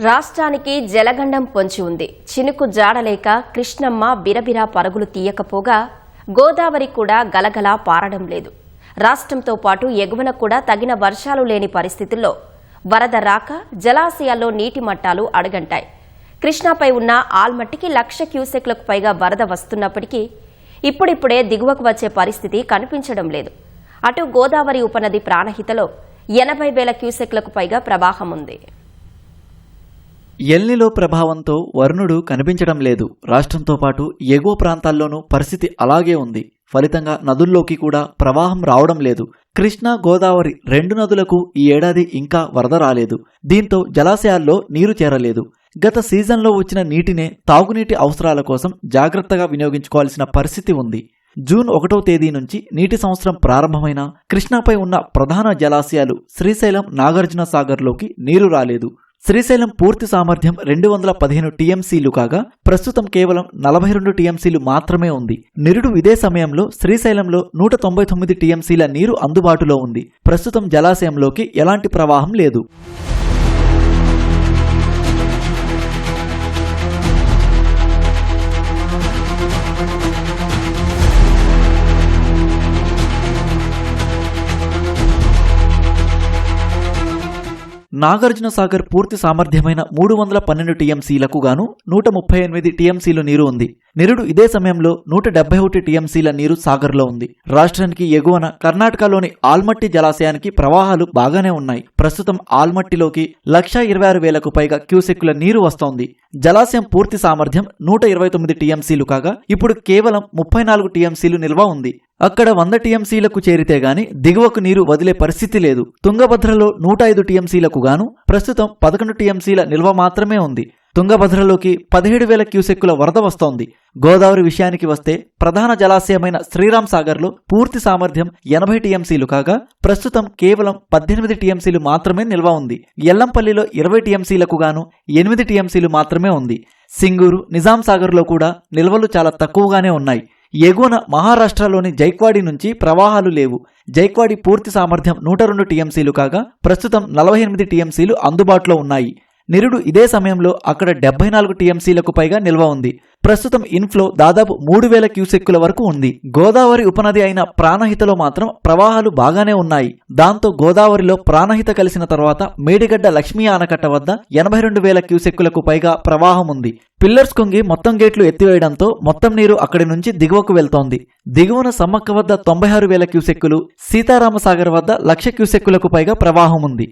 రాష్ట్రానికి జలగండం పొంచి ఉంది. చినుకు జాడలేక కృష్ణమ్మ బిరబిరా పరుగులు తీయకపోగా గోదావరి కూడా గలగలా పారడం లేదు. రాష్ట్రంతో పాటు ఎగువన కూడా తగిన వర్షాలు లేని పరిస్థితుల్లో వరద రాక జలాశయాల్లో నీటి మట్టాలు అడుగంటాయి. కృష్ణాపై ఉన్న ఆల్మట్టికి 1,00,000 క్యూసెక్లకు పైగా వరద వస్తున్నప్పటికీ ఇప్పుడిప్పుడే దిగువకు వచ్చే పరిస్థితి కనిపించడం లేదు. అటు గోదావరి ఉపనది ప్రాణహితలో 80,000 క్యూసెక్లకు పైగా ప్రవాహం ఉంది. ఎల్నిలో ప్రభావంతో వరుణుడు కనిపించడం లేదు. రాష్ట్రంతో పాటు ఎగువ ప్రాంతాల్లోనూ పరిస్థితి అలాగే ఉంది. ఫలితంగా నదుల్లోకి కూడా ప్రవాహం రావడం లేదు. కృష్ణా, గోదావరి రెండు నదులకు ఈ ఏడాది ఇంకా వరద రాలేదు. దీంతో జలాశయాల్లో నీరు చేరలేదు. గత సీజన్లో వచ్చిన నీటినే తాగునీటి అవసరాల కోసం జాగ్రత్తగా వినియోగించుకోవాల్సిన పరిస్థితి ఉంది. జూన్ 1వ తేదీ నుంచి నీటి సంవత్సరం ప్రారంభమైన కృష్ణాపై ఉన్న ప్రధాన జలాశయాలు శ్రీశైలం, నాగార్జున సాగర్లోకి నీరు రాలేదు. శ్రీశైలం పూర్తి సామర్థ్యం 215 టీఎంసీలు కాగా ప్రస్తుతం కేవలం 42 టీఎంసీలు మాత్రమే ఉంది. నిరుడు ఇదే సమయంలో శ్రీశైలంలో 199 టీఎంసీల నీరు అందుబాటులో ఉంది. ప్రస్తుతం జలాశయంలోకి ఎలాంటి ప్రవాహం లేదు. నాగార్జున సాగర్ పూర్తి సామర్థ్యమైన 312 టీఎంసీలకు గాను 138 టీఎంసీలు నీరు ఉంది. నిరుడు ఇదే సమయంలో 171 టీఎంసీల నీరు సాగర్లో ఉంది. రాష్ట్రానికి ఎగువన కర్ణాటకలోని ఆల్మట్టి జలాశయానికి ప్రవాహాలు బాగానే ఉన్నాయి. ప్రస్తుతం ఆల్మట్టిలోకి 126,000కు పైగా క్యూసెక్కుల నీరు వస్తోంది. జలాశయం పూర్తి సామర్థ్యం 129 టీఎంసీలు కాగా ఇప్పుడు కేవలం 34 టీఎంసీలు నిల్వ ఉంది. అక్కడ 100 టీఎంసీలకు చేరితే గాని దిగువకు నీరు వదిలే పరిస్థితి లేదు. తుంగభద్రలో 105 టీఎంసీలకు గాను ప్రస్తుతం 11 టీఎంసీల నిల్వ మాత్రమే ఉంది. తుంగభద్రలోకి 17,000 క్యూసెక్కుల వరద వస్తోంది. గోదావరి విషయానికి వస్తే ప్రధాన జలాశయమైన శ్రీరామ్ సాగర్లో పూర్తి సామర్థ్యం 80 టీఎంసీలు కాగా ప్రస్తుతం కేవలం 18 టీఎంసీలు మాత్రమే నిల్వ ఉంది. ఎల్లంపల్లిలో 20 టీఎంసీలకు గాను 8 టీఎంసీలు మాత్రమే ఉంది. సింగూరు, నిజాం సాగర్లో కూడా నిల్వలు చాలా తక్కువగానే ఉన్నాయి. ఎగువన మహారాష్ట్రలోని జైక్వాడి నుంచి ప్రవాహాలు లేవు. జైక్వాడి పూర్తి సామర్థ్యం 102 టీఎంసీలు కాగా ప్రస్తుతం 48 టీఎంసీలు అందుబాటులో ఉన్నాయి. నిరుడు ఇదే సమయంలో అక్కడ 74 టీఎంసీలకు పైగా నిల్వ ఉంది. ప్రస్తుతం ఇన్ఫ్లో దాదాపు 3,000 క్యూసెక్కుల వరకు ఉంది. గోదావరి ఉపనది అయిన ప్రాణహితలో మాత్రం ప్రవాహాలు బాగానే ఉన్నాయి. దాంతో గోదావరిలో ప్రాణహిత కలిసిన తర్వాత మేడిగడ్డ లక్ష్మీ ఆనకట్ట వద్ద 82,000 క్యూసెక్కులకు పైగా ప్రవాహం ఉంది. పిల్లర్స్ కుంగి మొత్తం గేట్లు ఎత్తివేయడంతో మొత్తం నీరు అక్కడి నుంచి దిగువకు వెళ్తోంది. దిగువన సమ్మక్క వద్ద 96,000 క్యూసెక్కులు, సీతారామసాగర్ వద్ద 1,00,000 క్యూసెక్కులకు పైగా ప్రవాహం ఉంది.